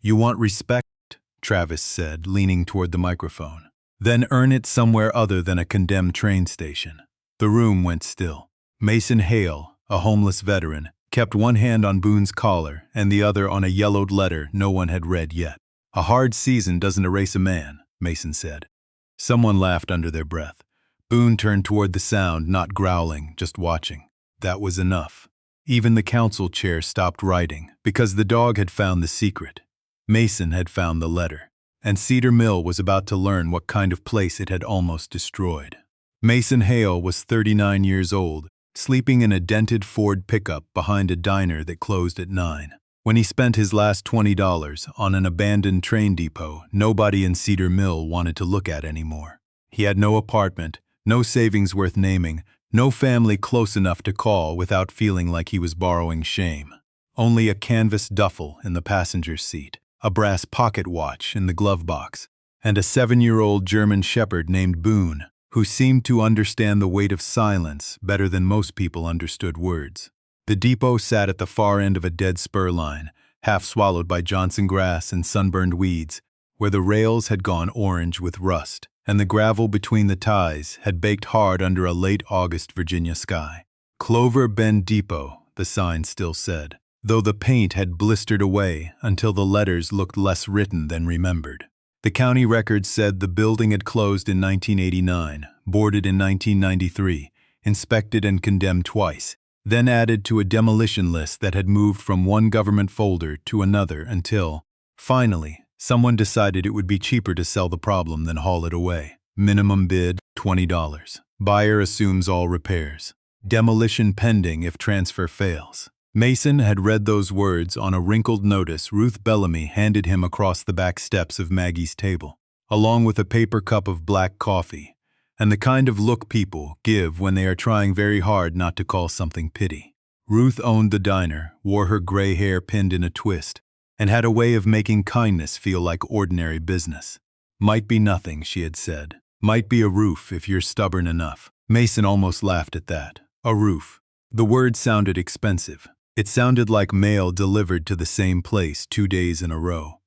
You want respect, Travis said, leaning toward the microphone. Then earn it somewhere other than a condemned train station. The room went still. Mason Hale, a homeless veteran, kept one hand on Boone's collar and the other on a yellowed letter no one had read yet. A hard season doesn't erase a man, Mason said. Someone laughed under their breath. Boone turned toward the sound, not growling, just watching. That was enough. Even the council chair stopped writing, because the dog had found the secret. Mason had found the letter, and Cedar Mill was about to learn what kind of place it had almost destroyed. Mason Hale was 39 years old, sleeping in a dented Ford pickup behind a diner that closed at 9. When he spent his last $20 on an abandoned train depot nobody in Cedar Mill wanted to look at anymore. He had no apartment, no savings worth naming, no family close enough to call without feeling like he was borrowing shame. Only a canvas duffel in the passenger seat, a brass pocket watch in the glove box, and a 7-year-old German shepherd named Boone, who seemed to understand the weight of silence better than most people understood words. The depot sat at the far end of a dead spur line, half swallowed by Johnson grass and sunburned weeds, where the rails had gone orange with rust, and the gravel between the ties had baked hard under a late August Virginia sky. Clover Bend Depot, the sign still said, though the paint had blistered away until the letters looked less written than remembered. The county records said the building had closed in 1989, boarded in 1993, inspected and condemned twice, then added to a demolition list that had moved from one government folder to another until, finally, someone decided it would be cheaper to sell the problem than haul it away. Minimum bid, $20. Buyer assumes all repairs. Demolition pending if transfer fails. Mason had read those words on a wrinkled notice Ruth Bellamy handed him across the back steps of Maggie's table, along with a paper cup of black coffee, and the kind of look people give when they are trying very hard not to call something pity. Ruth owned the diner, wore her gray hair pinned in a twist, and had a way of making kindness feel like ordinary business. Might be nothing, she had said. Might be a roof if you're stubborn enough. Mason almost laughed at that. A roof. The word sounded expensive. It sounded like mail delivered to the same place 2 days in a row.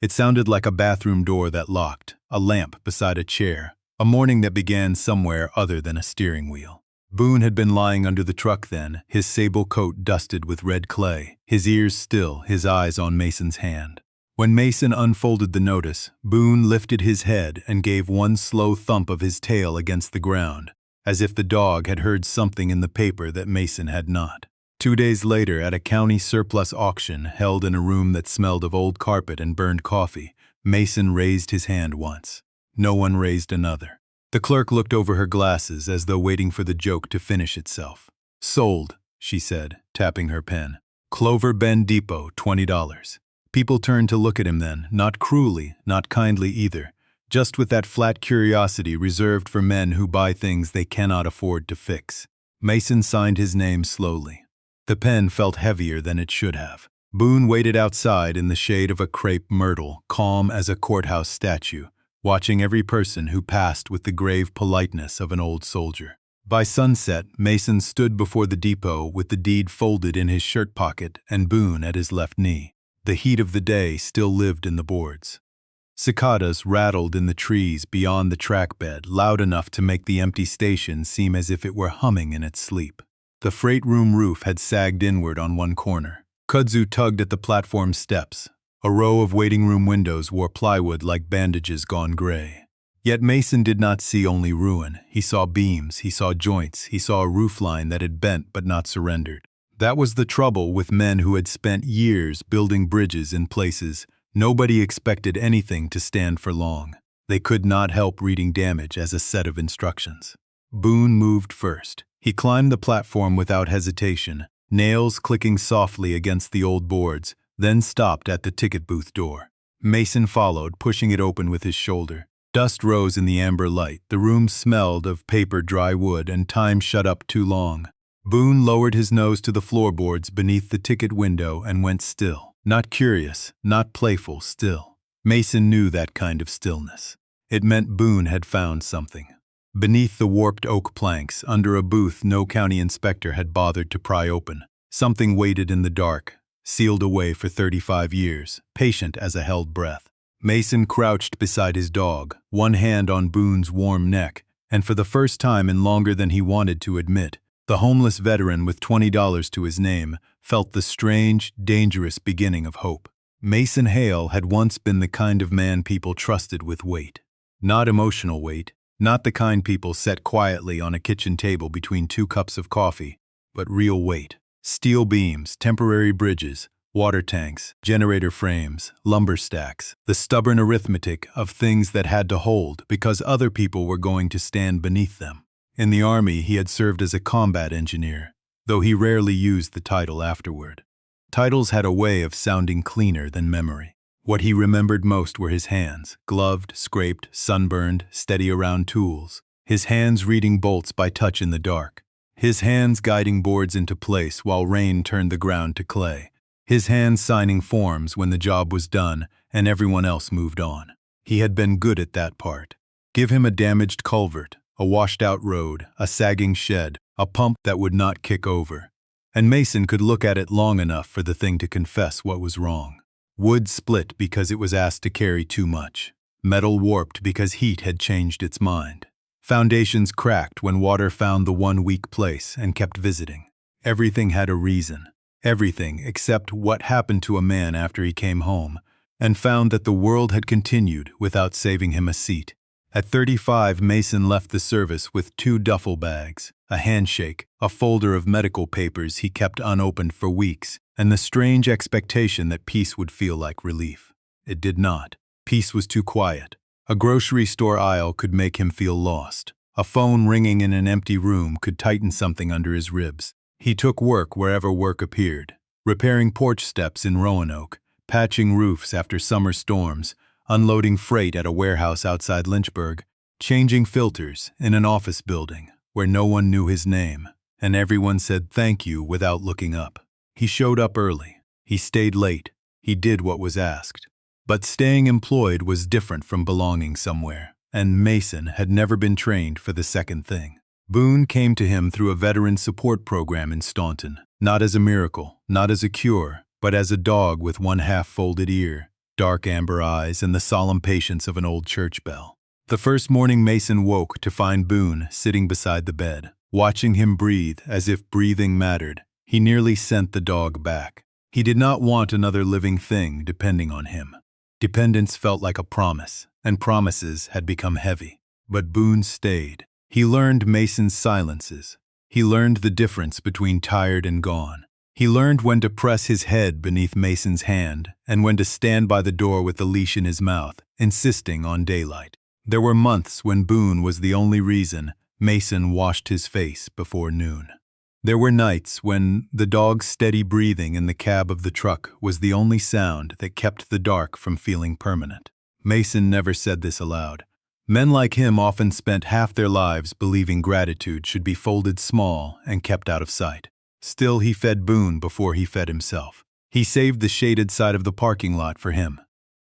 It sounded like a bathroom door that locked, a lamp beside a chair, a morning that began somewhere other than a steering wheel. Boone had been lying under the truck then, his sable coat dusted with red clay, his ears still, his eyes on Mason's hand. When Mason unfolded the notice, Boone lifted his head and gave one slow thump of his tail against the ground, as if the dog had heard something in the paper that Mason had not. 2 days later, at a county surplus auction held in a room that smelled of old carpet and burned coffee, Mason raised his hand once. No one raised another. The clerk looked over her glasses as though waiting for the joke to finish itself. Sold, she said, tapping her pen. Clover Bend Depot, $20. People turned to look at him then, not cruelly, not kindly either, just with that flat curiosity reserved for men who buy things they cannot afford to fix. Mason signed his name slowly. The pen felt heavier than it should have. Boone waited outside in the shade of a crepe myrtle, calm as a courthouse statue, watching every person who passed with the grave politeness of an old soldier. By sunset, Mason stood before the depot with the deed folded in his shirt pocket and Boone at his left knee. The heat of the day still lived in the boards. Cicadas rattled in the trees beyond the track bed, loud enough to make the empty station seem as if it were humming in its sleep. The freight room roof had sagged inward on one corner. Kudzu tugged at the platform steps. A row of waiting room windows wore plywood like bandages gone gray. Yet Mason did not see only ruin. He saw beams, he saw joints, he saw a roofline that had bent but not surrendered. That was the trouble with men who had spent years building bridges in places nobody expected anything to stand for long. They could not help reading damage as a set of instructions. Boone moved first. He climbed the platform without hesitation, nails clicking softly against the old boards, then stopped at the ticket booth door. Mason followed, pushing it open with his shoulder. Dust rose in the amber light. The room smelled of paper, dry wood, and time shut up too long. Boone lowered his nose to the floorboards beneath the ticket window and went still. Not curious, not playful, still. Mason knew that kind of stillness. It meant Boone had found something. Beneath the warped oak planks, under a booth no county inspector had bothered to pry open, something waited in the dark, sealed away for 35 years, patient as a held breath. Mason crouched beside his dog, one hand on Boone's warm neck, and for the first time in longer than he wanted to admit, the homeless veteran with $20 to his name felt the strange, dangerous beginning of hope. Mason Hale had once been the kind of man people trusted with weight. Not emotional weight, not the kind people set quietly on a kitchen table between 2 cups of coffee, but real weight. Steel beams, temporary bridges, water tanks, generator frames, lumber stacks, the stubborn arithmetic of things that had to hold because other people were going to stand beneath them. In the Army, he had served as a combat engineer, though he rarely used the title afterward. Titles had a way of sounding cleaner than memory. What he remembered most were his hands, gloved, scraped, sunburned, steady around tools, his hands reading bolts by touch in the dark, his hands guiding boards into place while rain turned the ground to clay, his hands signing forms when the job was done and everyone else moved on. He had been good at that part. Give him a damaged culvert, a washed-out road, a sagging shed, a pump that would not kick over, and Mason could look at it long enough for the thing to confess what was wrong. Wood split because it was asked to carry too much. Metal warped because heat had changed its mind. Foundations cracked when water found the one weak place and kept visiting. Everything had a reason. Everything except what happened to a man after he came home and found that the world had continued without saving him a seat. At 35, Mason left the service with 2 duffel bags, a handshake, a folder of medical papers he kept unopened for weeks, and the strange expectation that peace would feel like relief. It did not. Peace was too quiet. A grocery store aisle could make him feel lost. A phone ringing in an empty room could tighten something under his ribs. He took work wherever work appeared, repairing porch steps in Roanoke, patching roofs after summer storms, unloading freight at a warehouse outside Lynchburg, changing filters in an office building where no one knew his name, and everyone said thank you without looking up. He showed up early. He stayed late. He did what was asked. But staying employed was different from belonging somewhere, and Mason had never been trained for the second thing. Boone came to him through a veteran support program in Staunton, not as a miracle, not as a cure, but as a dog with one half-folded ear, dark amber eyes, and the solemn patience of an old church bell. The first morning Mason woke to find Boone sitting beside the bed, watching him breathe as if breathing mattered. He nearly sent the dog back. He did not want another living thing depending on him. Dependence felt like a promise, and promises had become heavy. But Boone stayed. He learned Mason's silences. He learned the difference between tired and gone. He learned when to press his head beneath Mason's hand and when to stand by the door with the leash in his mouth, insisting on daylight. There were months when Boone was the only reason Mason washed his face before noon. There were nights when the dog's steady breathing in the cab of the truck was the only sound that kept the dark from feeling permanent. Mason never said this aloud. Men like him often spent half their lives believing gratitude should be folded small and kept out of sight. Still, he fed Boone before he fed himself. He saved the shaded side of the parking lot for him.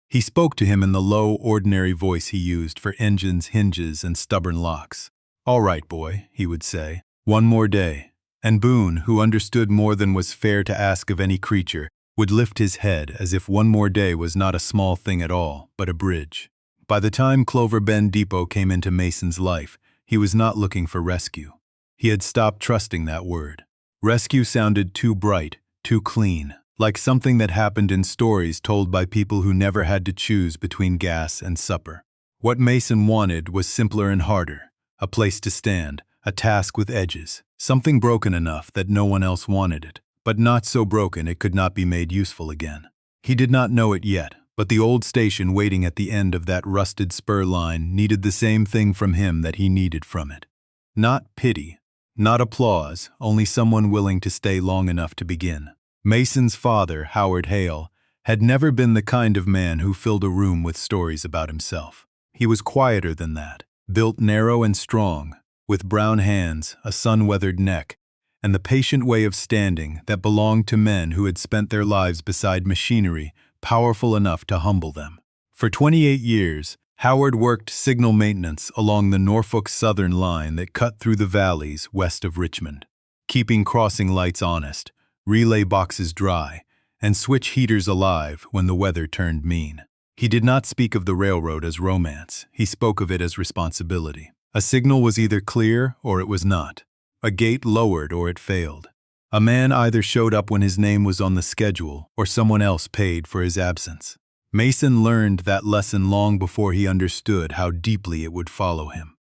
He spoke to him in the low, ordinary voice he used for engines, hinges, and stubborn locks. "All right, boy," he would say. "One more day." And Boone, who understood more than was fair to ask of any creature, would lift his head as if one more day was not a small thing at all, but a bridge. By the time Clover Bend Depot came into Mason's life, he was not looking for rescue. He had stopped trusting that word. Rescue sounded too bright, too clean, like something that happened in stories told by people who never had to choose between gas and supper. What Mason wanted was simpler and harder, a place to stand, a task with edges, something broken enough that no one else wanted it, but not so broken it could not be made useful again. He did not know it yet, but the old station waiting at the end of that rusted spur line needed the same thing from him that he needed from it. Not pity, not applause, only someone willing to stay long enough to begin. Mason's father, Howard Hale, had never been the kind of man who filled a room with stories about himself. He was quieter than that, built narrow and strong, with brown hands, a sun-weathered neck, and the patient way of standing that belonged to men who had spent their lives beside machinery powerful enough to humble them. For 28 years, Howard worked signal maintenance along the Norfolk Southern line that cut through the valleys west of Richmond, keeping crossing lights honest, relay boxes dry, and switch heaters alive when the weather turned mean. He did not speak of the railroad as romance, he spoke of it as responsibility. A signal was either clear or it was not. A gate lowered or it failed. A man either showed up when his name was on the schedule or someone else paid for his absence. Mason learned that lesson long before he understood how deeply it would follow him.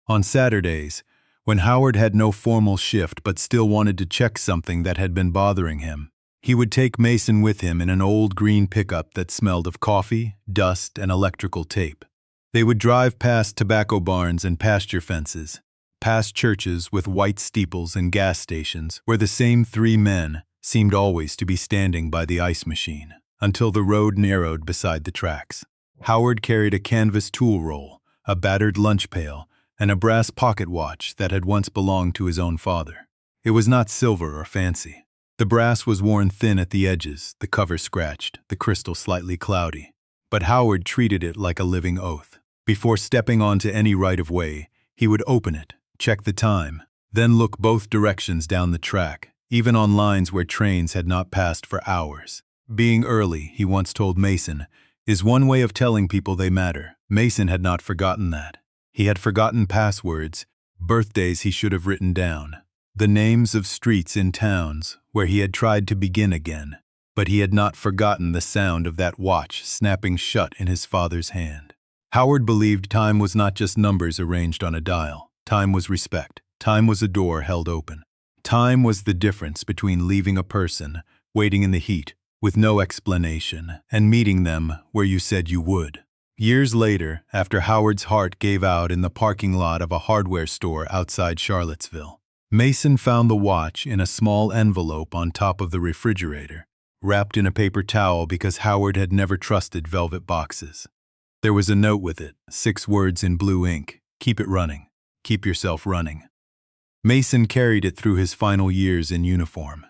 On Saturdays, when Howard had no formal shift but still wanted to check something that had been bothering him, he would take Mason with him in an old green pickup that smelled of coffee, dust, and electrical tape. They would drive past tobacco barns and pasture fences, past churches with white steeples and gas stations where the same three men seemed always to be standing by the ice machine, until the road narrowed beside the tracks. Howard carried a canvas tool roll, a battered lunch pail, and a brass pocket watch that had once belonged to his own father. It was not silver or fancy. The brass was worn thin at the edges, the cover scratched, the crystal slightly cloudy. But Howard treated it like a living oath. Before stepping onto any right-of-way, he would open it, check the time, then look both directions down the track, even on lines where trains had not passed for hours. Being early, he once told Mason, is one way of telling people they matter. Mason had not forgotten that. He had forgotten passwords, birthdays he should have written down, the names of streets in towns where he had tried to begin again, but he had not forgotten the sound of that watch snapping shut in his father's hand. Howard believed time was not just numbers arranged on a dial. Time was respect. Time was a door held open. Time was the difference between leaving a person, waiting in the heat, with no explanation, and meeting them where you said you would. Years later, after Howard's heart gave out in the parking lot of a hardware store outside Charlottesville, Mason found the watch in a small envelope on top of the refrigerator, wrapped in a paper towel because Howard had never trusted velvet boxes. There was a note with it, 6 words in blue ink, keep it running, keep yourself running. Mason carried it through his final years in uniform.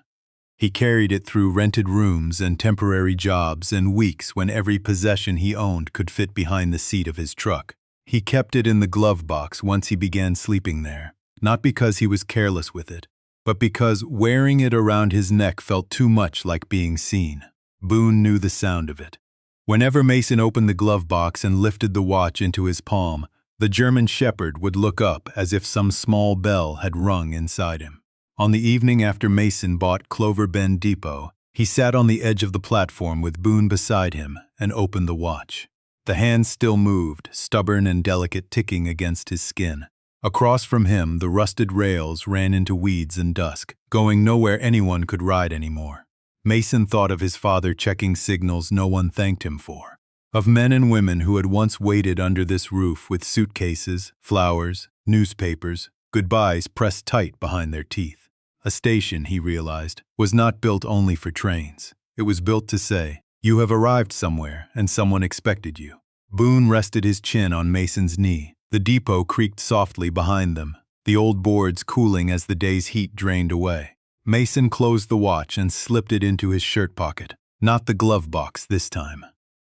He carried it through rented rooms and temporary jobs and weeks when every possession he owned could fit behind the seat of his truck. He kept it in the glove box once he began sleeping there, not because he was careless with it, but because wearing it around his neck felt too much like being seen. Boone knew the sound of it. Whenever Mason opened the glove box and lifted the watch into his palm, the German shepherd would look up as if some small bell had rung inside him. On the evening after Mason bought Clover Bend Depot, he sat on the edge of the platform with Boone beside him and opened the watch. The hands still moved, stubborn and delicate, ticking against his skin. Across from him, the rusted rails ran into weeds and dusk, going nowhere anyone could ride anymore. Mason thought of his father checking signals no one thanked him for, of men and women who had once waited under this roof with suitcases, flowers, newspapers, goodbyes pressed tight behind their teeth. A station, he realized, was not built only for trains. It was built to say, you have arrived somewhere and someone expected you. Boone rested his chin on Mason's knee. The depot creaked softly behind them, the old boards cooling as the day's heat drained away. Mason closed the watch and slipped it into his shirt pocket, not the glove box this time.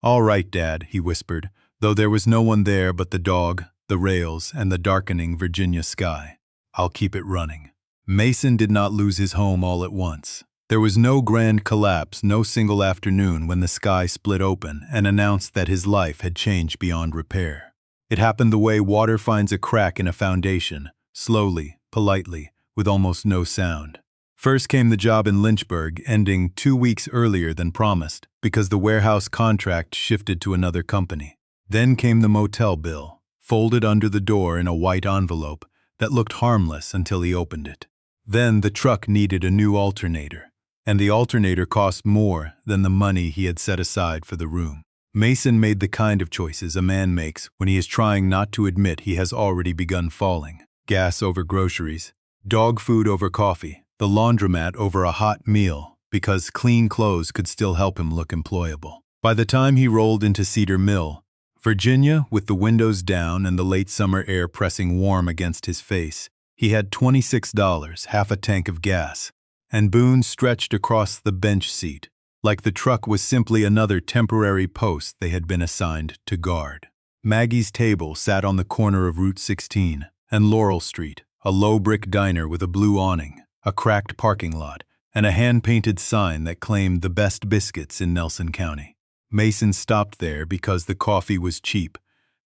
All right, Dad, he whispered, though there was no one there but the dog, the rails, and the darkening Virginia sky. I'll keep it running. Mason did not lose his home all at once. There was no grand collapse, no single afternoon when the sky split open and announced that his life had changed beyond repair. It happened the way water finds a crack in a foundation, slowly, politely, with almost no sound. First came the job in Lynchburg, ending 2 weeks earlier than promised, because the warehouse contract shifted to another company. Then came the motel bill, folded under the door in a white envelope that looked harmless until he opened it. Then the truck needed a new alternator, and the alternator cost more than the money he had set aside for the room. Mason made the kind of choices a man makes when he is trying not to admit he has already begun falling. Gas over groceries, dog food over coffee, the laundromat over a hot meal, because clean clothes could still help him look employable. By the time he rolled into Cedar Mill, Virginia, with the windows down and the late summer air pressing warm against his face, he had $26, half a tank of gas, and Boone stretched across the bench seat, like the truck was simply another temporary post they had been assigned to guard. Maggie's table sat on the corner of Route 16 and Laurel Street, a low brick diner with a blue awning, a cracked parking lot, and a hand-painted sign that claimed the best biscuits in Nelson County. Mason stopped there because the coffee was cheap,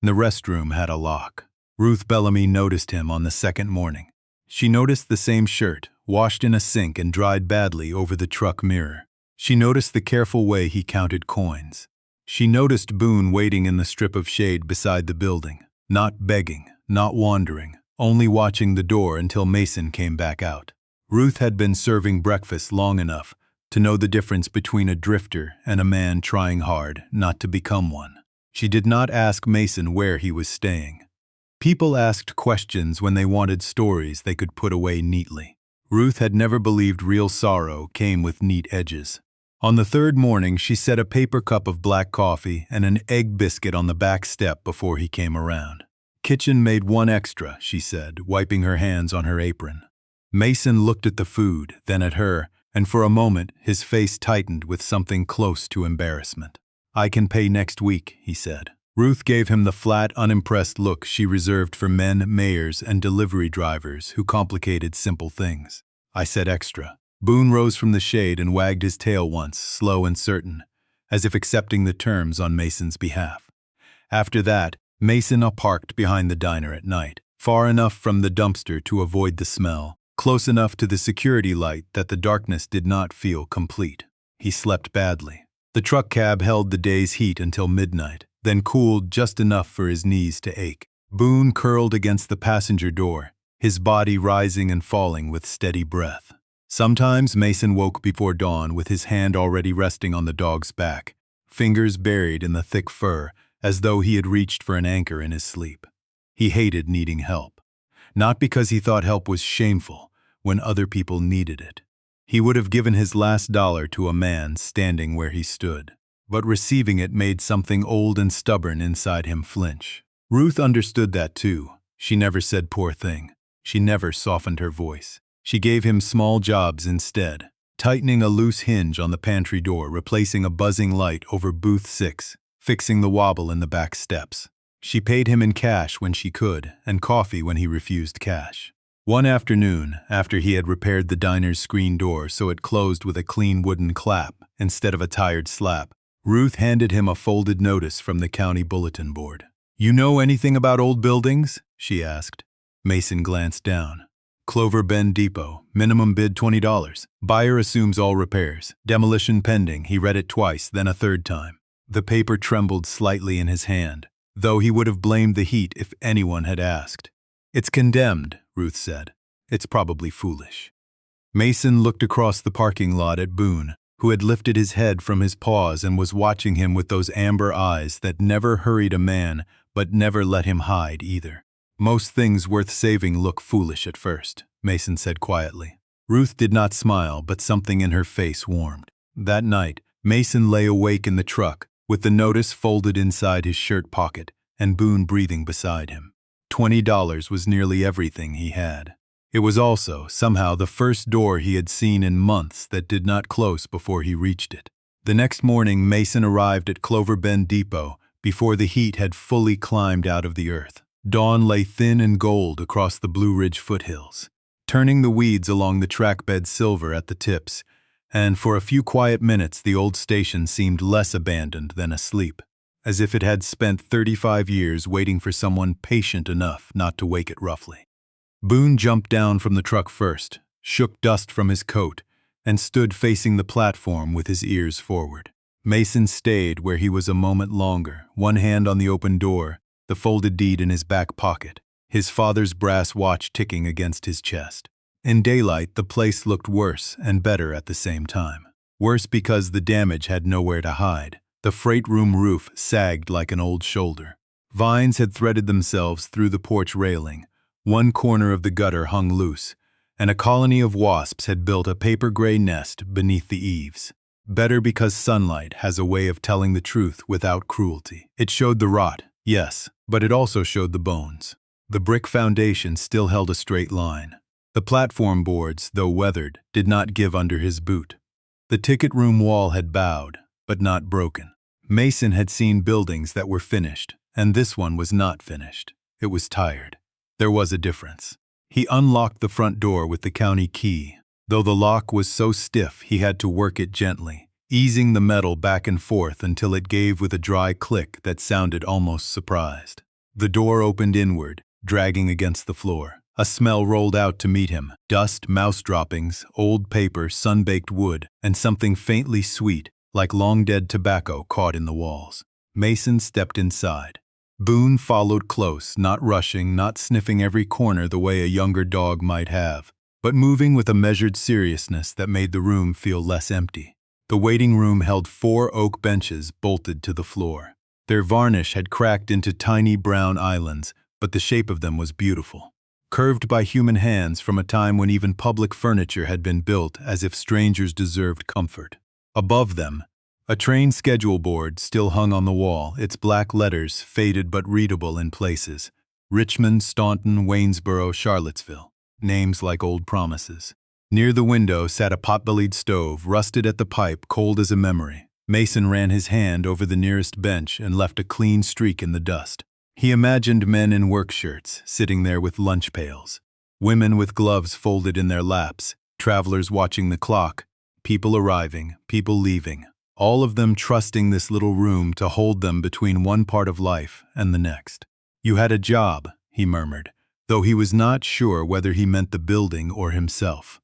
and the restroom had a lock. Ruth Bellamy noticed him on the second morning. She noticed the same shirt, washed in a sink and dried badly over the truck mirror. She noticed the careful way he counted coins. She noticed Boone waiting in the strip of shade beside the building, not begging, not wandering, only watching the door until Mason came back out. Ruth had been serving breakfast long enough to know the difference between a drifter and a man trying hard not to become one. She did not ask Mason where he was staying. People asked questions when they wanted stories they could put away neatly. Ruth had never believed real sorrow came with neat edges. On the third morning, she set a paper cup of black coffee and an egg biscuit on the back step before he came around. "Kitchen made one extra," she said, wiping her hands on her apron. Mason looked at the food, then at her, and for a moment his face tightened with something close to embarrassment. "I can pay next week," he said. Ruth gave him the flat, unimpressed look she reserved for men, mayors, and delivery drivers who complicated simple things. "I said extra." Boone rose from the shade and wagged his tail once, slow and certain, as if accepting the terms on Mason's behalf. After that, Mason parked behind the diner at night, far enough from the dumpster to avoid the smell, close enough to the security light that the darkness did not feel complete. He slept badly. The truck cab held the day's heat until midnight, then cooled just enough for his knees to ache. Boone curled against the passenger door, his body rising and falling with steady breath. Sometimes Mason woke before dawn with his hand already resting on the dog's back, fingers buried in the thick fur, as though he had reached for an anchor in his sleep. He hated needing help. Not because he thought help was shameful when other people needed it. He would have given his last dollar to a man standing where he stood. But receiving it made something old and stubborn inside him flinch. Ruth understood that too. She never said "poor thing." She never softened her voice. She gave him small jobs instead, tightening a loose hinge on the pantry door, replacing a buzzing light over booth 6, fixing the wobble in the back steps. She paid him in cash when she could, and coffee when he refused cash. One afternoon, after he had repaired the diner's screen door so it closed with a clean wooden clap instead of a tired slap, Ruth handed him a folded notice from the county bulletin board. "You know anything about old buildings?" she asked. Mason glanced down. "Clover Bend Depot, minimum bid $20. Buyer assumes all repairs. Demolition pending." He read it twice, then a third time. The paper trembled slightly in his hand, though he would have blamed the heat if anyone had asked. "It's condemned," Ruth said. "It's probably foolish." Mason looked across the parking lot at Boone, who had lifted his head from his paws and was watching him with those amber eyes that never hurried a man but never let him hide either. "Most things worth saving look foolish at first," Mason said quietly. Ruth did not smile, but something in her face warmed. That night, Mason lay awake in the truck, with the notice folded inside his shirt pocket and Boone breathing beside him. $20 was nearly everything he had. It was also, somehow, the first door he had seen in months that did not close before he reached it. The next morning, Mason arrived at Clover Bend Depot before the heat had fully climbed out of the earth. Dawn lay thin and gold across the Blue Ridge foothills, turning the weeds along the track bed silver at the tips, and for a few quiet minutes the old station seemed less abandoned than asleep, as if it had spent 35 years waiting for someone patient enough not to wake it roughly. Boone jumped down from the truck first, shook dust from his coat, and stood facing the platform with his ears forward. Mason stayed where he was a moment longer, one hand on the open door, the folded deed in his back pocket, his father's brass watch ticking against his chest. In daylight, the place looked worse and better at the same time. Worse because the damage had nowhere to hide. The freight room roof sagged like an old shoulder. Vines had threaded themselves through the porch railing. One corner of the gutter hung loose, and a colony of wasps had built a paper-gray nest beneath the eaves. Better because sunlight has a way of telling the truth without cruelty. It showed the rot, yes, but it also showed the bones. The brick foundation still held a straight line. The platform boards, though weathered, did not give under his boot. The ticket room wall had bowed, but not broken. Mason had seen buildings that were finished, and this one was not finished. It was tired. There was a difference. He unlocked the front door with the county key. though the lock was so stiff he had to work it gently, easing the metal back and forth until it gave with a dry click that sounded almost surprised. The door opened inward, dragging against the floor. A smell rolled out to meet him: dust, mouse droppings, old paper, sun-baked wood, and something faintly sweet, like long-dead tobacco caught in the walls. Mason stepped inside. Boone followed close, not rushing, not sniffing every corner the way a younger dog might have, but moving with a measured seriousness that made the room feel less empty. The waiting room held 4 oak benches bolted to the floor. Their varnish had cracked into tiny brown islands, but the shape of them was beautiful, curved by human hands from a time when even public furniture had been built as if strangers deserved comfort. Above them, a train schedule board still hung on the wall, its black letters faded but readable in places: Richmond, Staunton, Waynesboro, Charlottesville. Names like old promises. Near the window sat a pot-bellied stove, rusted at the pipe, cold as a memory. Mason ran his hand over the nearest bench and left a clean streak in the dust. He imagined men in work shirts, sitting there with lunch pails. Women with gloves folded in their laps, travelers watching the clock, people arriving, people leaving, all of them trusting this little room to hold them between one part of life and the next. "You had a job," he murmured, though he was not sure whether he meant the building or himself.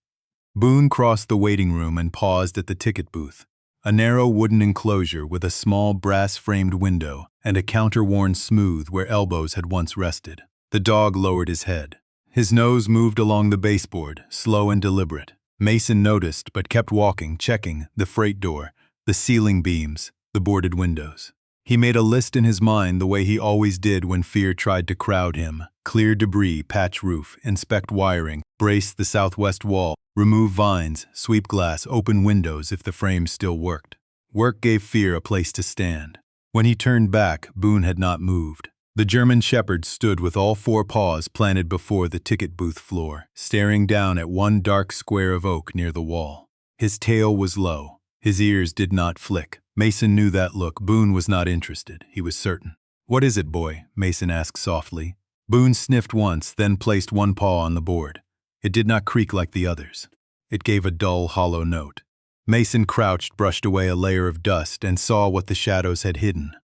Boone crossed the waiting room and paused at the ticket booth, a narrow wooden enclosure with a small brass-framed window and a counter worn smooth where elbows had once rested. The dog lowered his head. His nose moved along the baseboard, slow and deliberate. Mason noticed but kept walking, checking the freight door, the ceiling beams, the boarded windows. He made a list in his mind the way he always did when fear tried to crowd him: clear debris, patch roof, inspect wiring, brace the southwest wall, remove vines, sweep glass, open windows if the frames still worked. Work gave fear a place to stand. When he turned back, Boone had not moved. The German shepherd stood with all 4 paws planted before the ticket booth floor, staring down at one dark square of oak near the wall. His tail was low. His ears did not flick. Mason knew that look. Boone was not interested, he was certain. "What is it, boy?" Mason asked softly. Boone sniffed once, then placed one paw on the board. It did not creak like the others. It gave a dull, hollow note. Mason crouched, brushed away a layer of dust, and saw what the shadows had hidden.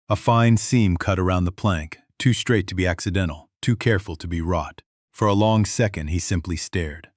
A fine seam cut around the plank, too straight to be accidental, too careful to be wrought. For a long second he simply stared.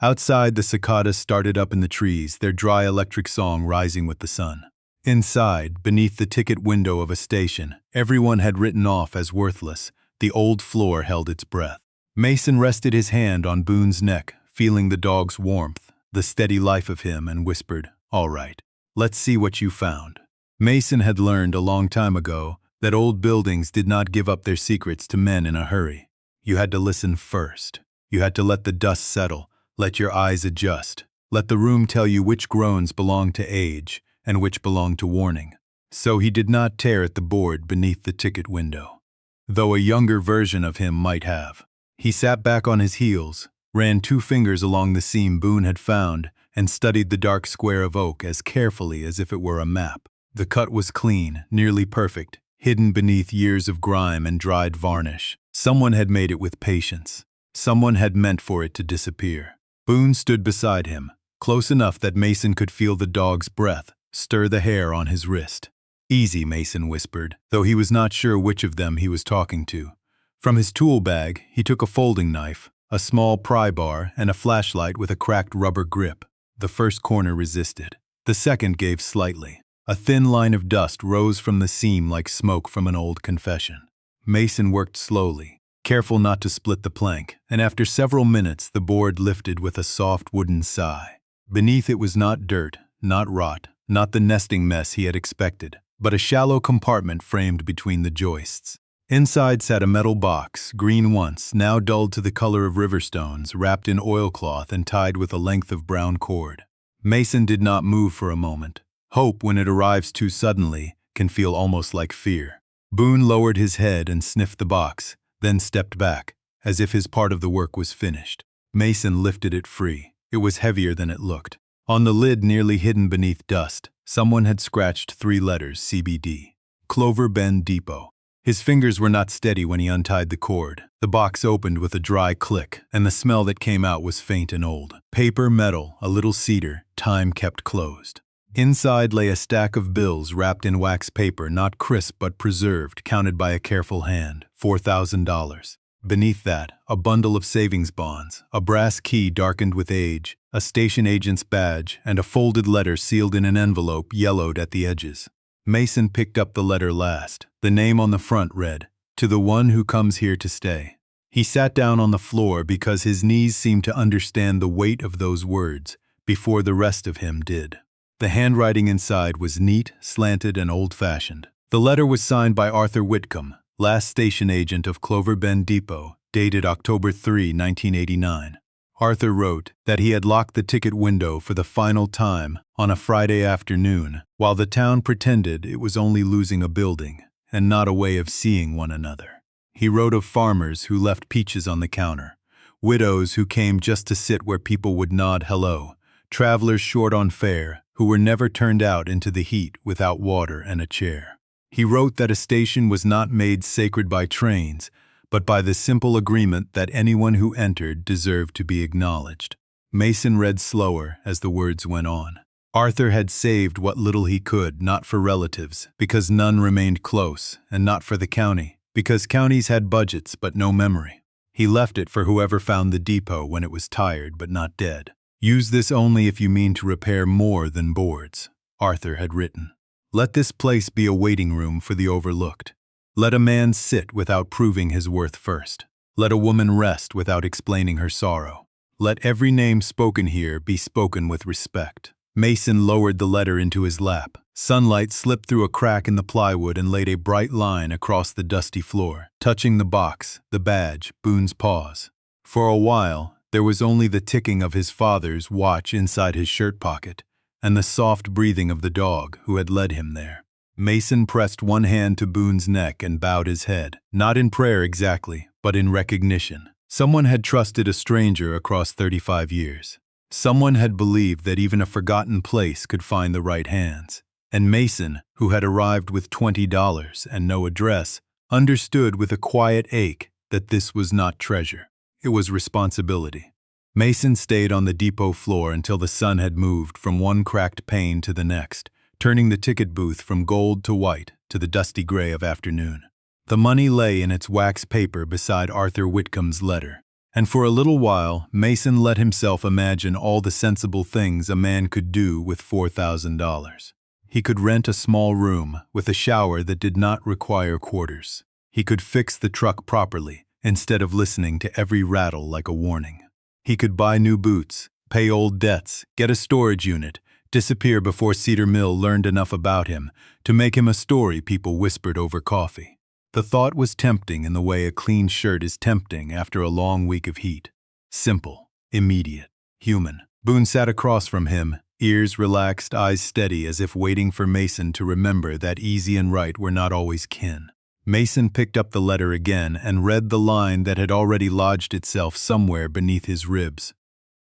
Outside, the cicadas started up in the trees, their dry electric song rising with the sun. Inside, beneath the ticket window of a station, everyone had written off as worthless. The old floor held its breath. Mason rested his hand on Boone's neck, feeling the dog's warmth, the steady life of him, and whispered, "All right, let's see what you found." Mason had learned a long time ago that old buildings did not give up their secrets to men in a hurry. You had to listen first. You had to let the dust settle, let your eyes adjust, let the room tell you which groans belonged to age and which belonged to warning. So he did not tear at the board beneath the ticket window, though a younger version of him might have. He sat back on his heels, ran 2 fingers along the seam Boone had found, and studied the dark square of oak as carefully as if it were a map. The cut was clean, nearly perfect, hidden beneath years of grime and dried varnish. Someone had made it with patience. Someone had meant for it to disappear. Boone stood beside him, close enough that Mason could feel the dog's breath stir the hair on his wrist. "Easy," Mason whispered, though he was not sure which of them he was talking to. From his tool bag, he took a folding knife, a small pry bar, and a flashlight with a cracked rubber grip. The first corner resisted. The second gave slightly. A thin line of dust rose from the seam like smoke from an old confession. Mason worked slowly, careful not to split the plank, and after several minutes the board lifted with a soft wooden sigh. Beneath it was not dirt, not rot, not the nesting mess he had expected, but a shallow compartment framed between the joists. Inside sat a metal box, green once, now dulled to the color of river stones, wrapped in oilcloth and tied with a length of brown cord. Mason did not move for a moment. Hope, when it arrives too suddenly, can feel almost like fear. Boone lowered his head and sniffed the box, then stepped back, as if his part of the work was finished. Mason lifted it free. It was heavier than it looked. On the lid, nearly hidden beneath dust, someone had scratched 3 letters: CBD. Clover Bend Depot. His fingers were not steady when he untied the cord. The box opened with a dry click, and the smell that came out was faint and old. Paper, metal, a little cedar, time kept closed. Inside lay a stack of bills wrapped in wax paper, not crisp but preserved, counted by a careful hand. $4,000. Beneath that, a bundle of savings bonds, a brass key darkened with age, a station agent's badge, and a folded letter sealed in an envelope yellowed at the edges. Mason picked up the letter last. The name on the front read, "To the one who comes here to stay." He sat down on the floor because his knees seemed to understand the weight of those words before the rest of him did. The handwriting inside was neat, slanted, and old-fashioned. The letter was signed by Arthur Whitcomb, last station agent of Clover Bend Depot, dated October 3, 1989. Arthur wrote that he had locked the ticket window for the final time on a Friday afternoon, while the town pretended it was only losing a building and not a way of seeing one another. He wrote of farmers who left peaches on the counter, widows who came just to sit where people would nod hello, travelers short on fare who were never turned out into the heat without water and a chair. He wrote that a station was not made sacred by trains, but by the simple agreement that anyone who entered deserved to be acknowledged. Mason read slower as the words went on. Arthur had saved what little he could, not for relatives, because none remained close, and not for the county, because counties had budgets but no memory. He left it for whoever found the depot when it was tired but not dead. Use this only if you mean to repair more than boards, Arthur had written. Let this place be a waiting room for the overlooked. Let a man sit without proving his worth first. Let a woman rest without explaining her sorrow. Let every name spoken here be spoken with respect. Mason lowered the letter into his lap. Sunlight slipped through a crack in the plywood and laid a bright line across the dusty floor, touching the box, the badge, Boone's paws. For a while, there was only the ticking of his father's watch inside his shirt pocket, and the soft breathing of the dog who had led him there. Mason pressed one hand to Boone's neck and bowed his head, not in prayer exactly, but in recognition. Someone had trusted a stranger across 35 years. Someone had believed that even a forgotten place could find the right hands. And Mason, who had arrived with $20 and no address, understood with a quiet ache that this was not treasure. It was responsibility. Mason stayed on the depot floor until the sun had moved from one cracked pane to the next, turning the ticket booth from gold to white to the dusty gray of afternoon. The money lay in its wax paper beside Arthur Whitcomb's letter, and for a little while Mason let himself imagine all the sensible things a man could do with $4,000. He could rent a small room with a shower that did not require quarters. He could fix the truck properly instead of listening to every rattle like a warning. He could buy new boots, pay old debts, get a storage unit, disappear before Cedar Mill learned enough about him to make him a story people whispered over coffee. The thought was tempting in the way a clean shirt is tempting after a long week of heat. Simple, immediate, human. Boone sat across from him, ears relaxed, eyes steady, as if waiting for Mason to remember that easy and right were not always kin. Mason picked up the letter again and read the line that had already lodged itself somewhere beneath his ribs.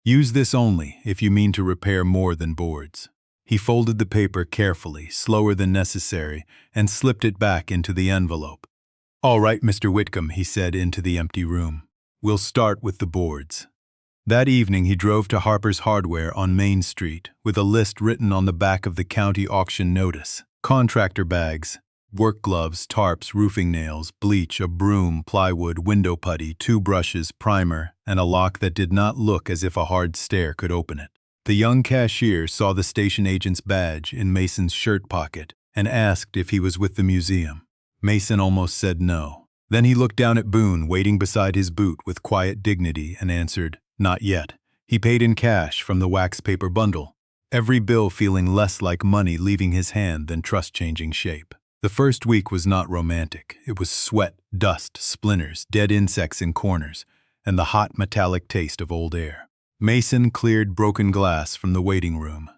Use this only if you mean to repair more than boards. He folded the paper carefully, slower than necessary, and slipped it back into the envelope. All right, Mr. Whitcomb, he said into the empty room. We'll start with the boards. That evening he drove to Harper's Hardware on Main Street with a list written on the back of the county auction notice. Contractor bags, work gloves, tarps, roofing nails, bleach, a broom, plywood, window putty, 2 brushes, primer, and a lock that did not look as if a hard stair could open it. The young cashier saw the station agent's badge in Mason's shirt pocket and asked if he was with the museum. Mason almost said no. Then he looked down at Boone waiting beside his boot with quiet dignity and answered, not yet. He paid in cash from the wax paper bundle, every bill feeling less like money leaving his hand than trust-changing shape. The first week was not romantic. It was sweat, dust, splinters, dead insects in corners, and the hot metallic taste of old air. Mason cleared broken glass from the waiting room,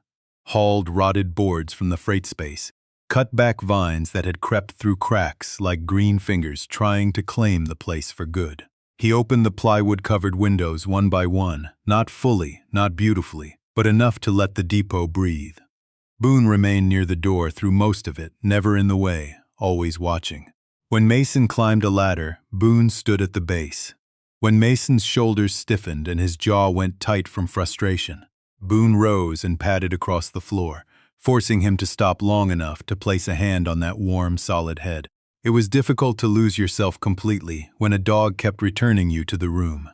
hauled rotted boards from the freight space, cut back vines that had crept through cracks like green fingers trying to claim the place for good. He opened the plywood-covered windows one by one, not fully, not beautifully, but enough to let the depot breathe. Boone remained near the door through most of it, never in the way, always watching. When Mason climbed a ladder, Boone stood at the base. When Mason's shoulders stiffened and his jaw went tight from frustration, Boone rose and padded across the floor, forcing him to stop long enough to place a hand on that warm, solid head. It was difficult to lose yourself completely when a dog kept returning you to the room.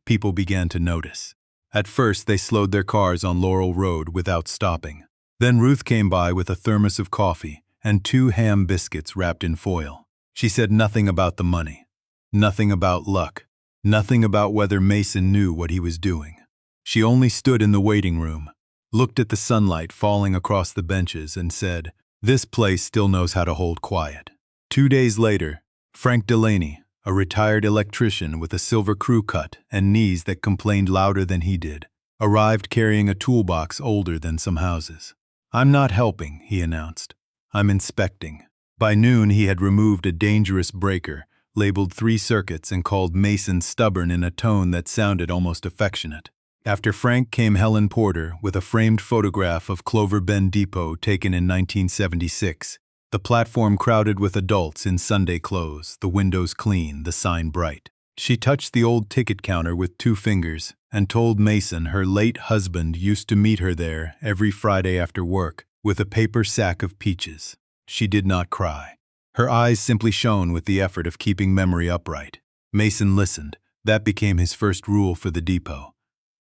People began to notice. At first, they slowed their cars on Laurel Road without stopping. Then Ruth came by with a thermos of coffee and 2 ham biscuits wrapped in foil. She said nothing about the money, nothing about luck, nothing about whether Mason knew what he was doing. She only stood in the waiting room, looked at the sunlight falling across the benches, and said, "This place still knows how to hold quiet." 2 days later, Frank Delaney, a retired electrician with a silver crew cut and knees that complained louder than he did, arrived carrying a toolbox older than some houses. "I'm not helping," he announced. "I'm inspecting." By noon, he had removed a dangerous breaker, labeled 3 circuits, and called Mason stubborn in a tone that sounded almost affectionate. After Frank came Helen Porter with a framed photograph of Clover Bend Depot taken in 1976. The platform crowded with adults in Sunday clothes, the windows clean, the sign bright. She touched the old ticket counter with 2 fingers and told Mason her late husband used to meet her there every Friday after work with a paper sack of peaches. She did not cry. Her eyes simply shone with the effort of keeping memory upright. Mason listened. That became his first rule for the depot.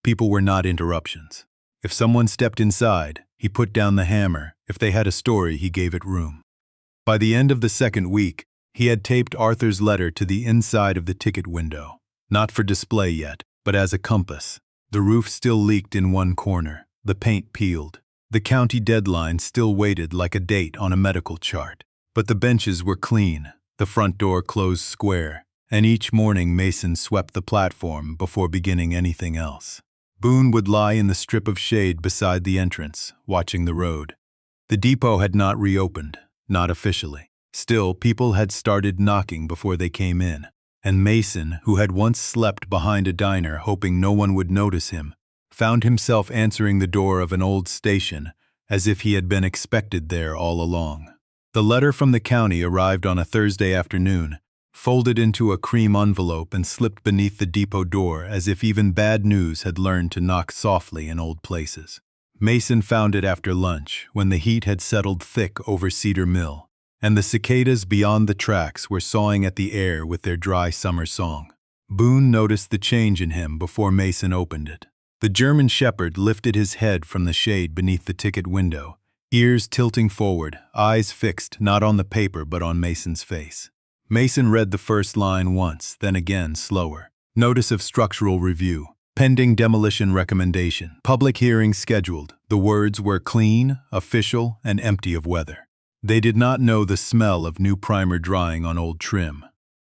People were not interruptions. If someone stepped inside, he put down the hammer. If they had a story, he gave it room. By the end of the 2nd week, he had taped Arthur's letter to the inside of the ticket window, not for display yet, but as a compass. The roof still leaked in one corner, the paint peeled. The county deadline still waited like a date on a medical chart. But the benches were clean, the front door closed square, and each morning Mason swept the platform before beginning anything else. Boone would lie in the strip of shade beside the entrance, watching the road. The depot had not reopened. Not officially. Still, people had started knocking before they came in, and Mason, who had once slept behind a diner hoping no one would notice him, found himself answering the door of an old station as if he had been expected there all along. The letter from the county arrived on a Thursday afternoon, folded into a cream envelope and slipped beneath the depot door as if even bad news had learned to knock softly in old places. Mason found it after lunch, when the heat had settled thick over Cedar Mill, and the cicadas beyond the tracks were sawing at the air with their dry summer song. Boone noticed the change in him before Mason opened it. The German shepherd lifted his head from the shade beneath the ticket window, ears tilting forward, eyes fixed not on the paper but on Mason's face. Mason read the first line once, then again slower. Notice of structural review. Pending demolition recommendation. Public hearing scheduled. The words were clean, official, and empty of weather. They did not know the smell of new primer drying on old trim.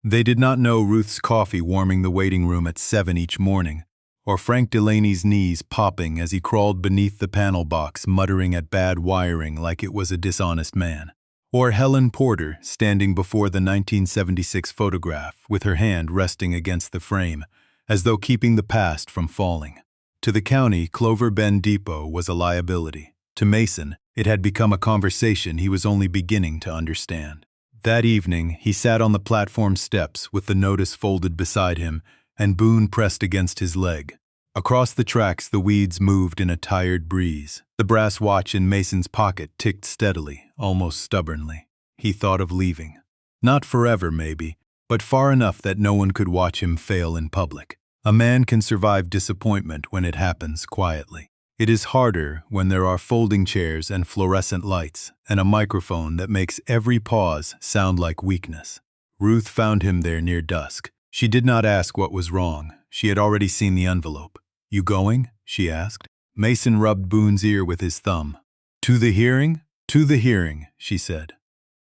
They did not know Ruth's coffee warming the waiting room at 7 each morning, or Frank Delaney's knees popping as he crawled beneath the panel box muttering at bad wiring like it was a dishonest man, or Helen Porter standing before the 1976 photograph with her hand resting against the frame, as though keeping the past from falling. To the county, Clover Bend Depot was a liability. To Mason, it had become a conversation he was only beginning to understand. That evening, he sat on the platform steps with the notice folded beside him and Boone pressed against his leg. Across the tracks, the weeds moved in a tired breeze. The brass watch in Mason's pocket ticked steadily, almost stubbornly. He thought of leaving. Not forever, maybe, but far enough that no one could watch him fail in public. A man can survive disappointment when it happens quietly. It is harder when there are folding chairs and fluorescent lights, and a microphone that makes every pause sound like weakness. Ruth found him there near dusk. She did not ask what was wrong. She had already seen the envelope. "You going?" she asked. Mason rubbed Boone's ear with his thumb. "To the hearing?" "To the hearing," she said.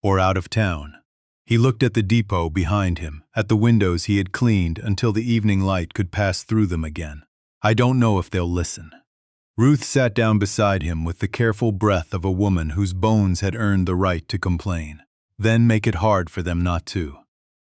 "Or out of town?" He looked at the depot behind him, at the windows he had cleaned until the evening light could pass through them again. "I don't know if they'll listen." Ruth sat down beside him with the careful breath of a woman whose bones had earned the right to complain. Then make it hard for them not to.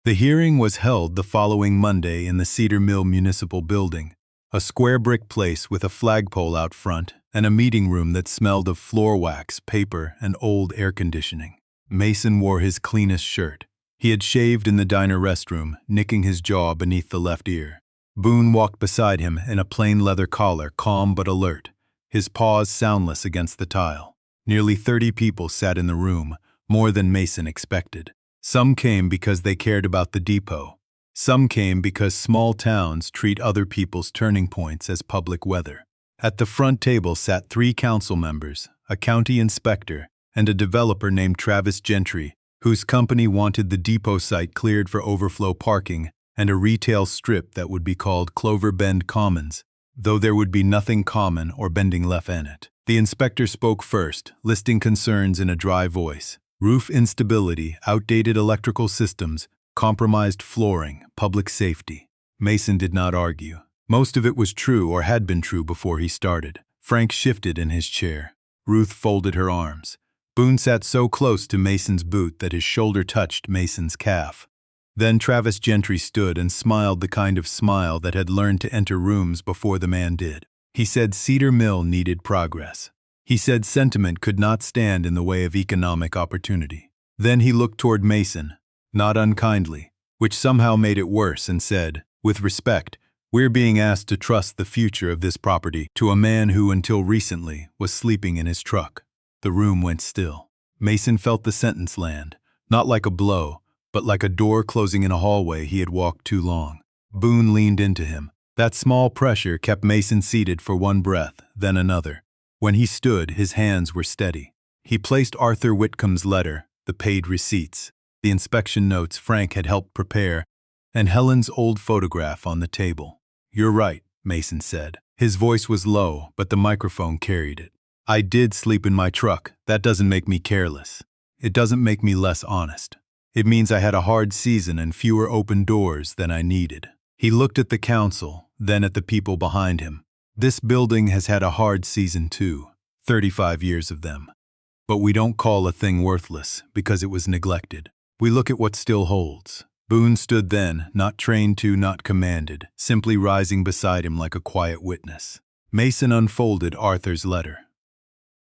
The hearing was held the following Monday in the Cedar Mill Municipal Building, a square brick place with a flagpole out front and a meeting room that smelled of floor wax, paper, and old air conditioning. Mason wore his cleanest shirt. He had shaved in the diner restroom, nicking his jaw beneath the left ear. Boone walked beside him in a plain leather collar, calm but alert, his paws soundless against the tile. Nearly 30 people sat in the room, more than Mason expected. Some came because they cared about the depot. Some came because small towns treat other people's turning points as public weather. At the front table sat 3 council members, a county inspector, and a developer named Travis Gentry, whose company wanted the depot site cleared for overflow parking and a retail strip that would be called Clover Bend Commons, though there would be nothing common or bending left in it. The inspector spoke first, listing concerns in a dry voice: roof instability, outdated electrical systems, compromised flooring, public safety. Mason did not argue. Most of it was true or had been true before he started. Frank shifted in his chair. Ruth folded her arms. Boone sat so close to Mason's boot that his shoulder touched Mason's calf. Then Travis Gentry stood and smiled the kind of smile that had learned to enter rooms before the man did. He said Cedar Mill needed progress. He said sentiment could not stand in the way of economic opportunity. Then he looked toward Mason, not unkindly, which somehow made it worse, and said, with respect, "We're being asked to trust the future of this property to a man who, until recently, was sleeping in his truck." The room went still. Mason felt the sentence land, not like a blow, but like a door closing in a hallway he had walked too long. Boone leaned into him. That small pressure kept Mason seated for one breath, then another. When he stood, his hands were steady. He placed Arthur Whitcomb's letter, the paid receipts, the inspection notes Frank had helped prepare, and Helen's old photograph on the table. "You're right," Mason said. His voice was low, but the microphone carried it. "I did sleep in my truck. That doesn't make me careless. It doesn't make me less honest. It means I had a hard season and fewer open doors than I needed." He looked at the council, then at the people behind him. "This building has had a hard season too, 35 years of them. But we don't call a thing worthless because it was neglected. We look at what still holds." Boone stood then, not trained to, not commanded, simply rising beside him like a quiet witness. Mason unfolded Arthur's letter.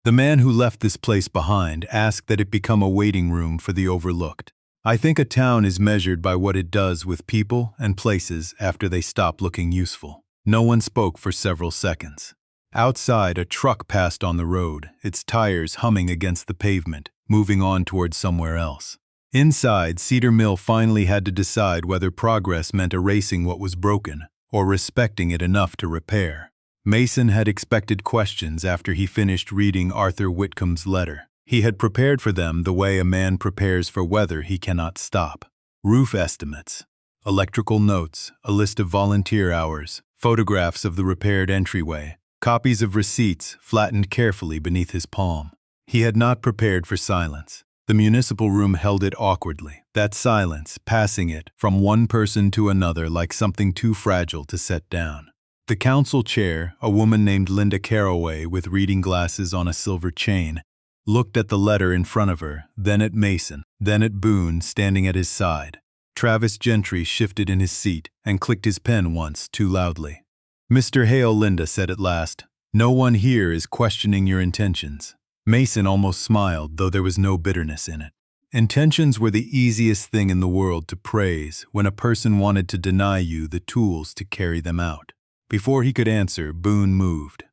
"The man who left this place behind asked that it become a waiting room for the overlooked. I think a town is measured by what it does with people and places after they stop looking useful." No one spoke for several seconds. Outside, a truck passed on the road, its tires humming against the pavement, moving on toward somewhere else. Inside, Cedar Mill finally had to decide whether progress meant erasing what was broken or respecting it enough to repair. Mason had expected questions after he finished reading Arthur Whitcomb's letter. He had prepared for them the way a man prepares for weather he cannot stop. Roof estimates, electrical notes, a list of volunteer hours, photographs of the repaired entryway, copies of receipts flattened carefully beneath his palm. He had not prepared for silence. The municipal room held it awkwardly, that silence, passing it from one person to another like something too fragile to set down. The council chair, a woman named Linda Carraway with reading glasses on a silver chain, looked at the letter in front of her, then at Mason, then at Boone standing at his side. Travis Gentry shifted in his seat and clicked his pen once too loudly. "Mr. Hale," Linda said at last, "no one here is questioning your intentions." Mason almost smiled, though there was no bitterness in it. Intentions were the easiest thing in the world to praise when a person wanted to deny you the tools to carry them out. Before he could answer, Boone moved.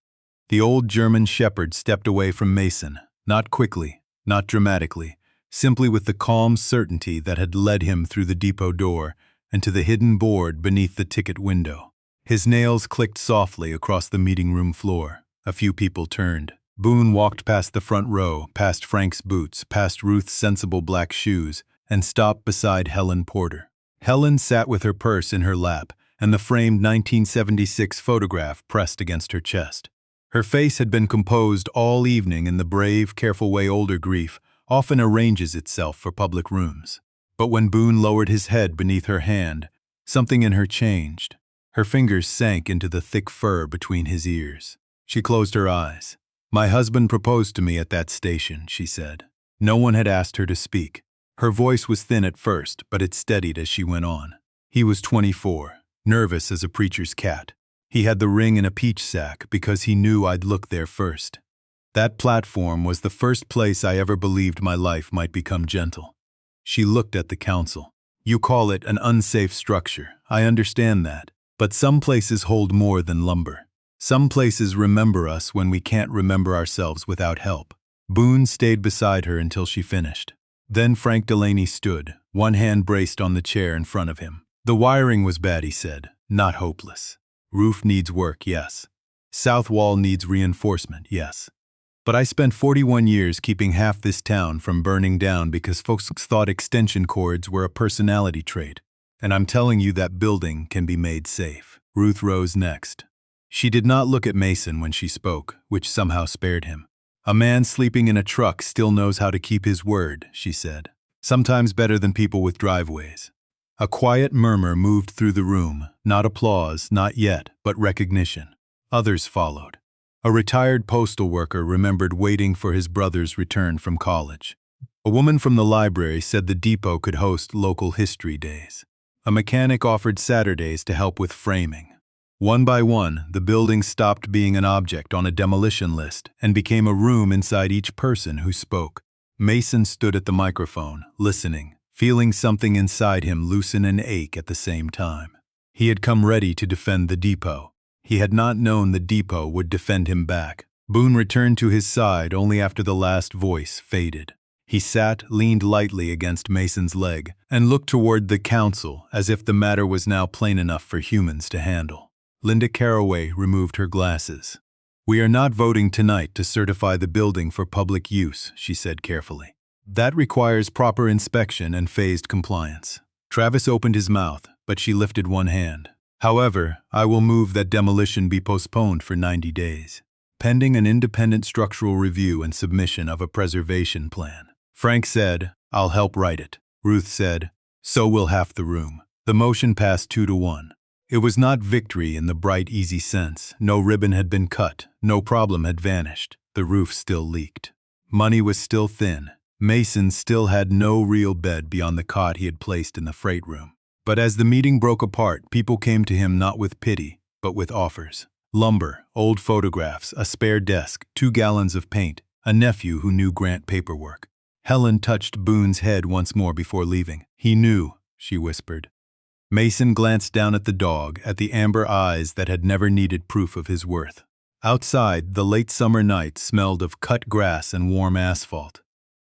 The old German shepherd stepped away from Mason, not quickly, not dramatically, simply with the calm certainty that had led him through the depot door and to the hidden board beneath the ticket window. His nails clicked softly across the meeting room floor. A few people turned. Boone walked past the front row, past Frank's boots, past Ruth's sensible black shoes, and stopped beside Helen Porter. Helen sat with her purse in her lap and the framed 1976 photograph pressed against her chest. Her face had been composed all evening in the brave, careful way older grief often arranges itself for public rooms. But when Boone lowered his head beneath her hand, something in her changed. Her fingers sank into the thick fur between his ears. She closed her eyes. "My husband proposed to me at that station," she said. No one had asked her to speak. Her voice was thin at first, but it steadied as she went on. "He was 24, nervous as a preacher's cat. He had the ring in a peach sack because he knew I'd look there first. That platform was the first place I ever believed my life might become gentle." She looked at the council. You call it an unsafe structure, I understand that. But some places hold more than lumber. Some places remember us when we can't remember ourselves without help. Boone stayed beside her until she finished. Then Frank Delaney stood, one hand braced on the chair in front of him. The wiring was bad, he said, not hopeless. Roof needs work, yes. South wall needs reinforcement, yes. But I spent 41 years keeping half this town from burning down because folks thought extension cords were a personality trait. And I'm telling you that building can be made safe. Ruth rose next. She did not look at Mason when she spoke, which somehow spared him. A man sleeping in a truck still knows how to keep his word, she said. Sometimes better than people with driveways. A quiet murmur moved through the room, not applause, not yet, but recognition. Others followed. A retired postal worker remembered waiting for his brother's return from college. A woman from the library said the depot could host local history days. A mechanic offered Saturdays to help with framing. One by one, the building stopped being an object on a demolition list and became a room inside each person who spoke. Mason stood at the microphone, listening, feeling something inside him loosen and ache at the same time. He had come ready to defend the depot. He had not known the depot would defend him back. Boone returned to his side only after the last voice faded. He sat, leaned lightly against Mason's leg, and looked toward the council as if the matter was now plain enough for humans to handle. Linda Carraway removed her glasses. "We are not voting tonight to certify the building for public use," she said carefully. "That requires proper inspection and phased compliance." Travis opened his mouth, but she lifted one hand. "However, I will move that demolition be postponed for 90 days, pending an independent structural review and submission of a preservation plan." Frank said, "I'll help write it." Ruth said, "So will half the room." The motion passed 2-1. It was not victory in the bright, easy sense. No ribbon had been cut, no problem had vanished. The roof still leaked. Money was still thin. Mason still had no real bed beyond the cot he had placed in the freight room. But as the meeting broke apart, people came to him not with pity, but with offers. Lumber, old photographs, a spare desk, 2 gallons of paint, a nephew who knew grant paperwork. Helen touched Boone's head once more before leaving. "He knew," she whispered. Mason glanced down at the dog, at the amber eyes that had never needed proof of his worth. Outside, the late summer night smelled of cut grass and warm asphalt.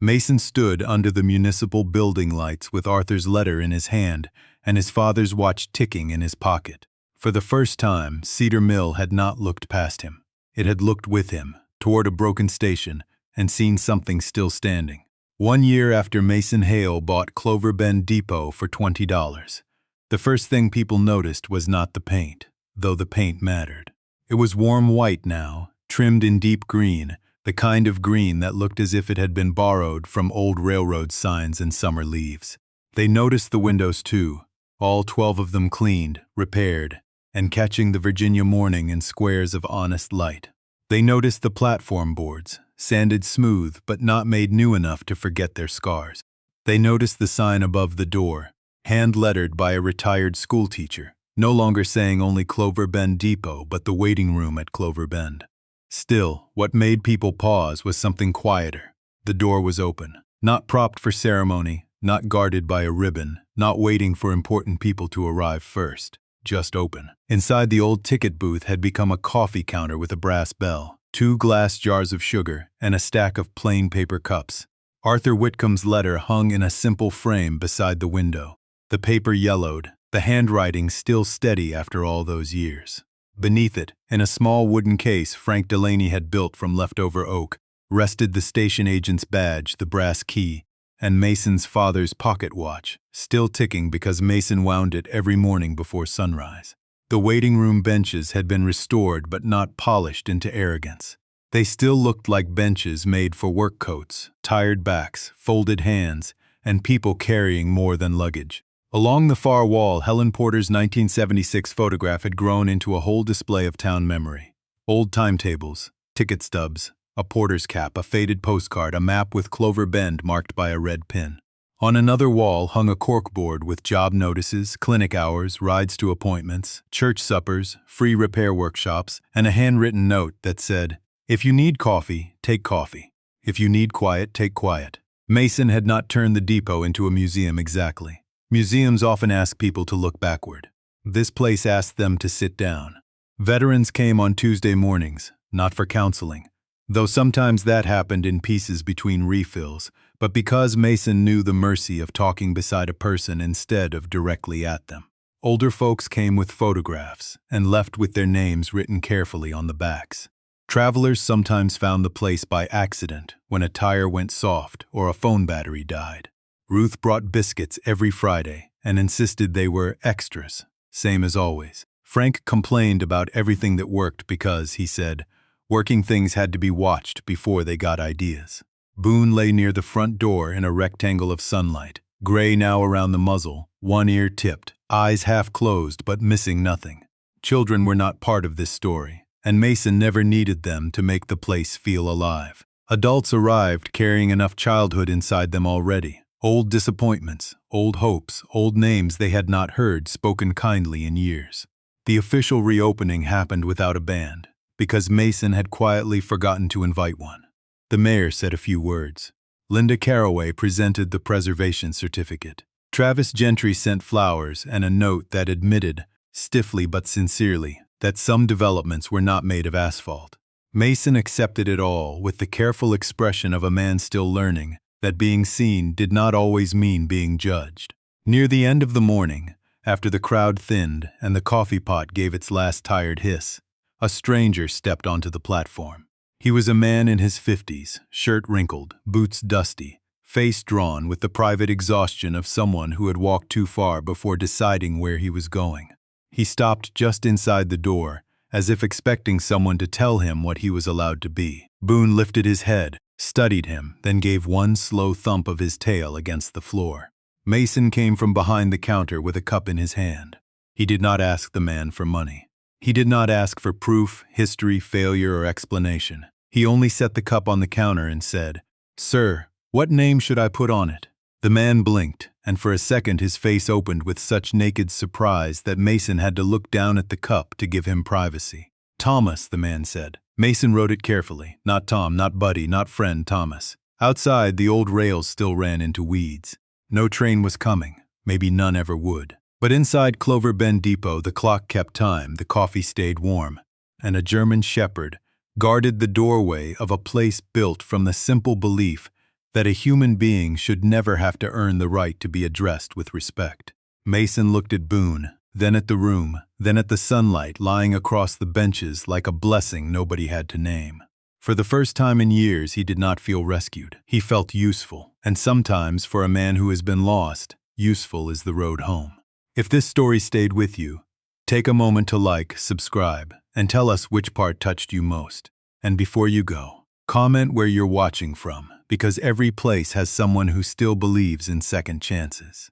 Mason stood under the municipal building lights with Arthur's letter in his hand and his father's watch ticking in his pocket. For the first time, Cedar Mill had not looked past him. It had looked with him, toward a broken station, and seen something still standing. 1 year after Mason Hale bought Clover Bend Depot for $20. The first thing people noticed was not the paint, though the paint mattered. It was warm white now, trimmed in deep green, the kind of green that looked as if it had been borrowed from old railroad signs and summer leaves. They noticed the windows too, all 12 of them cleaned, repaired, and catching the Virginia morning in squares of honest light. They noticed the platform boards, sanded smooth but not made new enough to forget their scars. They noticed the sign above the door, hand-lettered by a retired schoolteacher, no longer saying only Clover Bend Depot but the waiting room at Clover Bend. Still, what made people pause was something quieter. The door was open, not propped for ceremony, not guarded by a ribbon, not waiting for important people to arrive first, just open. Inside, the old ticket booth had become a coffee counter with a brass bell, 2 glass jars of sugar, and a stack of plain paper cups. Arthur Whitcomb's letter hung in a simple frame beside the window. The paper yellowed, the handwriting still steady after all those years. Beneath it, in a small wooden case Frank Delaney had built from leftover oak, rested the station agent's badge, the brass key, and Mason's father's pocket watch, still ticking because Mason wound it every morning before sunrise. The waiting room benches had been restored but not polished into arrogance. They still looked like benches made for work coats, tired backs, folded hands, and people carrying more than luggage. Along the far wall, Helen Porter's 1976 photograph had grown into a whole display of town memory. Old timetables, ticket stubs, a porter's cap, a faded postcard, a map with Clover Bend marked by a red pin. On another wall hung a corkboard with job notices, clinic hours, rides to appointments, church suppers, free repair workshops, and a handwritten note that said, "If you need coffee, take coffee. If you need quiet, take quiet." Mason had not turned the depot into a museum exactly. Museums often ask people to look backward. This place asked them to sit down. Veterans came on Tuesday mornings, not for counseling, though sometimes that happened in pieces between refills, but because Mason knew the mercy of talking beside a person instead of directly at them. Older folks came with photographs and left with their names written carefully on the backs. Travelers sometimes found the place by accident when a tire went soft or a phone battery died. Ruth brought biscuits every Friday and insisted they were extras, same as always. Frank complained about everything that worked because, he said, working things had to be watched before they got ideas. Boone lay near the front door in a rectangle of sunlight, gray now around the muzzle, one ear tipped, eyes half closed but missing nothing. Children were not part of this story, and Mason never needed them to make the place feel alive. Adults arrived carrying enough childhood inside them already. Old disappointments, old hopes, old names they had not heard spoken kindly in years. The official reopening happened without a band, because Mason had quietly forgotten to invite one. The mayor said a few words. Linda Caraway presented the preservation certificate. Travis Gentry sent flowers and a note that admitted, stiffly but sincerely, that some developments were not made of asphalt. Mason accepted it all with the careful expression of a man still learning that being seen did not always mean being judged. Near the end of the morning, after the crowd thinned and the coffee pot gave its last tired hiss, a stranger stepped onto the platform. He was a man in his 50s, shirt wrinkled, boots dusty, face drawn with the private exhaustion of someone who had walked too far before deciding where he was going. He stopped just inside the door, as if expecting someone to tell him what he was allowed to be. Boone lifted his head, studied him, then gave one slow thump of his tail against the floor. Mason came from behind the counter with a cup in his hand. He did not ask the man for money. He did not ask for proof, history, failure, or explanation. He only set the cup on the counter and said, "Sir, what name should I put on it?" The man blinked, and for a second his face opened with such naked surprise that Mason had to look down at the cup to give him privacy. "Thomas," the man said. Mason wrote it carefully. Not Tom, not Buddy, not friend, Thomas. Outside, the old rails still ran into weeds. No train was coming. Maybe none ever would. But inside Clover Bend Depot, the clock kept time, the coffee stayed warm, and a German shepherd guarded the doorway of a place built from the simple belief that a human being should never have to earn the right to be addressed with respect. Mason looked at Boone, then at the room, then at the sunlight lying across the benches like a blessing nobody had to name. For the first time in years, he did not feel rescued. He felt useful, and sometimes, for a man who has been lost, useful is the road home. If this story stayed with you, take a moment to like, subscribe, and tell us which part touched you most. And before you go, comment where you're watching from, because every place has someone who still believes in second chances.